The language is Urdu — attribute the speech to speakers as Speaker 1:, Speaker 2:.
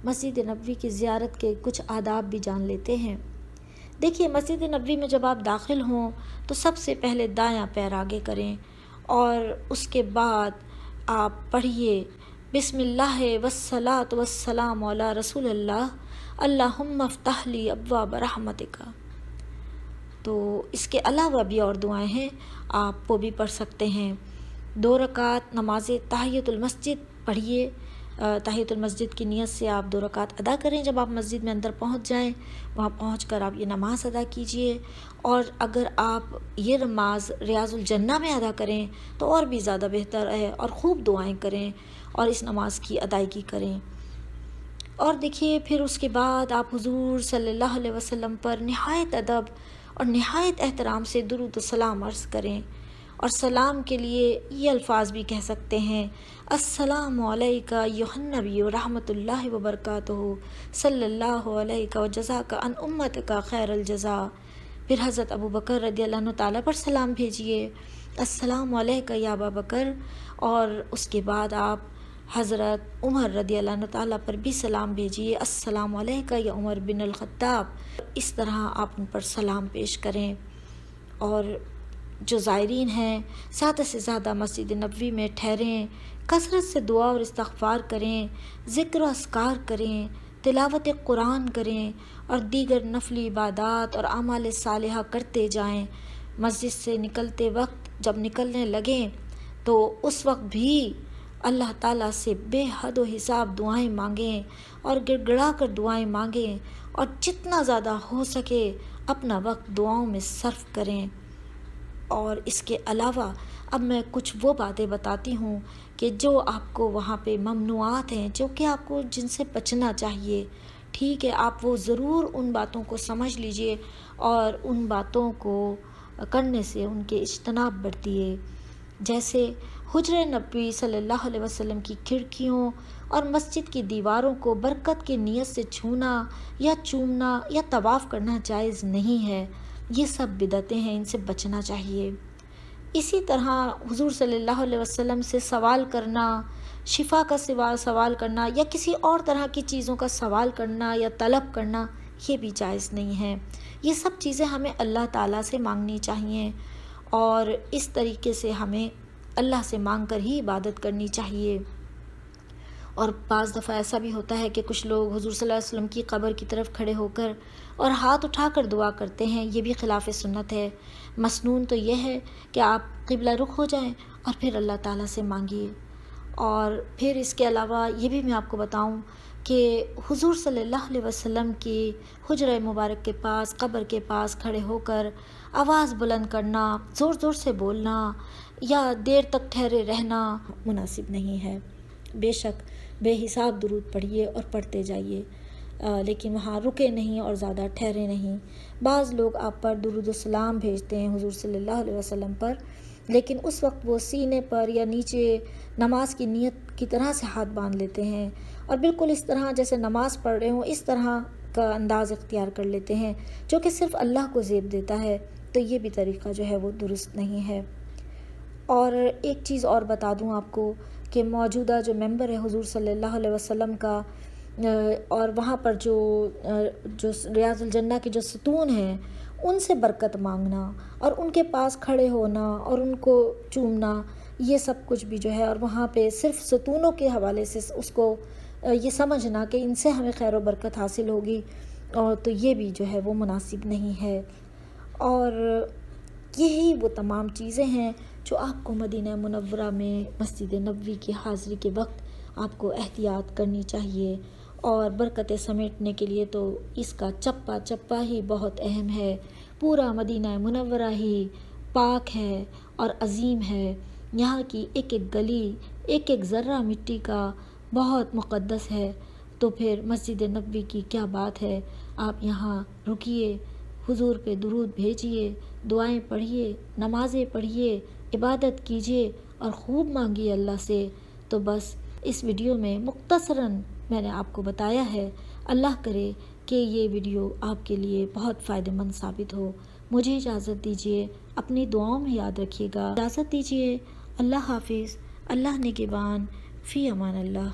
Speaker 1: مسجد نبوی کی زیارت کے کچھ آداب بھی جان لیتے ہیں۔ دیکھیے، مسجد نبوی میں جب آپ داخل ہوں تو سب سے پہلے دایاں پیر آگے کریں اور اس کے بعد آپ پڑھیے بسم اللہ والصلاۃ والسلام علی رسول اللہ اللہم افتح لی ابواب رحمتک۔ تو اس کے علاوہ بھی اور دعائیں ہیں، آپ وہ بھی پڑھ سکتے ہیں۔ 2 رکعت نماز تحیۃ المسجد پڑھیے، تحیۃ المسجد کی نیت سے آپ 2 رکعت ادا کریں۔ جب آپ مسجد میں اندر پہنچ جائیں، وہاں پہنچ کر آپ یہ نماز ادا کیجئے، اور اگر آپ یہ نماز ریاض الجنہ میں ادا کریں تو اور بھی زیادہ بہتر ہے، اور خوب دعائیں کریں اور اس نماز کی ادائیگی کریں۔ اور دیکھیے، پھر اس کے بعد آپ حضور صلی اللہ علیہ وسلم پر نہایت ادب اور نہایت احترام سے درود و سلام عرض کریں، اور سلام کے لیے یہ الفاظ بھی کہہ سکتے ہیں: السلام علیک ایھا النبی رحمۃ اللہ وبرکاتہ صلی اللہ علیہ وجزاک عن امتک خیر الجزاء۔ پھر حضرت ابو بکر رضی اللہ عنہ تعالیٰ پر سلام بھیجیے: السلام علیک یا ابا بکر۔ اور اس کے بعد آپ حضرت عمر رضی اللہ عنہ تعالیٰ پر بھی سلام بھیجیے: السلام علیک یا عمر بن الخطاب۔ اس طرح آپ ان پر سلام پیش کریں، اور جو زائرین ہیں زیادہ سے زیادہ مسجد نبوی میں ٹھہریں، کثرت سے دعا اور استغفار کریں، ذکر و اذکار کریں، تلاوت قرآن کریں، اور دیگر نفلی عبادات اور اعمال صالحہ کرتے جائیں۔ مسجد سے نکلتے وقت جب نکلنے لگیں تو اس وقت بھی اللہ تعالیٰ سے بے حد و حساب دعائیں مانگیں اور گڑ گڑا کر دعائیں مانگیں، اور جتنا زیادہ ہو سکے اپنا وقت دعاؤں میں صرف کریں۔ اور اس کے علاوہ اب میں کچھ وہ باتیں بتاتی ہوں کہ جو آپ کو وہاں پہ ممنوعات ہیں، جو کہ آپ کو جن سے بچنا چاہیے، ٹھیک ہے؟ آپ وہ ضرور ان باتوں کو سمجھ لیجئے اور ان باتوں کو کرنے سے ان کے اجتناب برتیے۔ جیسے حجرہ نبوی صلی اللہ علیہ وسلم کی کھڑکیوں اور مسجد کی دیواروں کو برکت کی نیت سے چھونا یا چومنا یا طواف کرنا جائز نہیں ہے۔ یہ سب بدعتیں ہیں، ان سے بچنا چاہیے۔ اسی طرح حضور صلی اللہ علیہ وسلم سے سوال کرنا، شفا کا سوال کرنا یا کسی اور طرح کی چیزوں کا سوال کرنا یا طلب کرنا، یہ بھی جائز نہیں ہے۔ یہ سب چیزیں ہمیں اللہ تعالیٰ سے مانگنی چاہیے، اور اس طریقے سے ہمیں اللہ سے مانگ کر ہی عبادت کرنی چاہیے۔ اور بعض دفعہ ایسا بھی ہوتا ہے کہ کچھ لوگ حضور صلی اللہ علیہ وسلم کی قبر کی طرف کھڑے ہو کر اور ہاتھ اٹھا کر دعا کرتے ہیں، یہ بھی خلاف سنت ہے۔ مسنون تو یہ ہے کہ آپ قبلہ رخ ہو جائیں اور پھر اللہ تعالیٰ سے مانگیے۔ اور پھر اس کے علاوہ یہ بھی میں آپ کو بتاؤں کہ حضور صلی اللہ علیہ وسلم کی حجرہ مبارک کے پاس، قبر کے پاس کھڑے ہو کر آواز بلند کرنا، زور زور سے بولنا یا دیر تک ٹھہرے رہنا مناسب نہیں ہے۔ بے شک بے حساب درود پڑھیے اور پڑھتے جائیے، لیکن وہاں رکے نہیں اور زیادہ ٹھہرے نہیں۔ بعض لوگ آپ پر درود و سلام بھیجتے ہیں حضور صلی اللہ علیہ وسلم پر، لیکن اس وقت وہ سینے پر یا نیچے نماز کی نیت کی طرح سے ہاتھ باندھ لیتے ہیں، اور بالکل اس طرح جیسے نماز پڑھ رہے ہوں اس طرح کا انداز اختیار کر لیتے ہیں، جو کہ صرف اللہ کو زیب دیتا ہے۔ تو یہ بھی طریقہ جو ہے وہ درست نہیں ہے۔ اور ایک چیز اور بتا دوں آپ کو کہ موجودہ جو ممبر ہے حضور صلی اللہ علیہ وسلم کا، اور وہاں پر جو ریاض الجنہ کے جو ستون ہیں ان سے برکت مانگنا اور ان کے پاس کھڑے ہونا اور ان کو چومنا، یہ سب کچھ بھی جو ہے، اور وہاں پہ صرف ستونوں کے حوالے سے اس کو یہ سمجھنا کہ ان سے ہمیں خیر و برکت حاصل ہوگی، اور تو یہ بھی جو ہے وہ مناسب نہیں ہے۔ اور یہی وہ تمام چیزیں ہیں جو آپ کو مدینہ منورہ میں مسجد نبوی کی حاضری کے وقت آپ کو احتیاط کرنی چاہیے، اور برکتیں سمیٹنے کے لیے تو اس کا چپا چپا ہی بہت اہم ہے۔ پورا مدینہ منورہ ہی پاک ہے اور عظیم ہے، یہاں کی ایک ایک گلی، ایک ایک ذرہ مٹی کا بہت مقدس ہے، تو پھر مسجد نبوی کی کیا بات ہے۔ آپ یہاں رکیے، حضور پہ درود بھیجیے، دعائیں پڑھیے، نمازیں پڑھیے، عبادت کیجیے اور خوب مانگیے اللہ سے۔ تو بس اس ویڈیو میں مختصراً میں نے آپ کو بتایا ہے۔ اللہ کرے کہ یہ ویڈیو آپ کے لیے بہت فائدہ مند ثابت ہو۔ مجھے اجازت دیجیے، اپنی دعاؤں میں یاد رکھیے گا۔ اجازت دیجیے، اللہ حافظ، اللہ نگہبان، فی امان اللہ۔